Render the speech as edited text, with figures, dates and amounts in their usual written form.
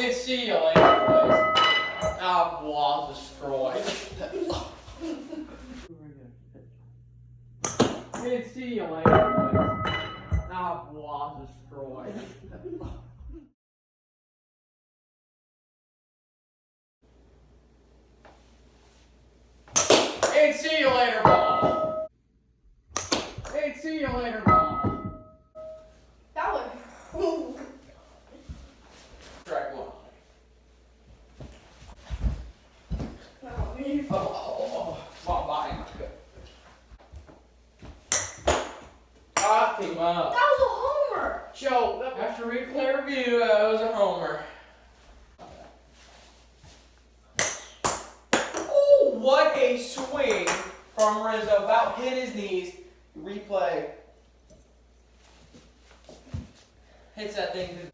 And see you later, boys. I was destroyed. And see you later, boys. I was destroyed. And see you later, ball. And see you later, ball. That was. Strike one. No, My body. I came up. that was a homer. Joe, after replay review, that was a homer. Oh, what a swing from Rizzo. About hit his knees. Replay. Hits that thing.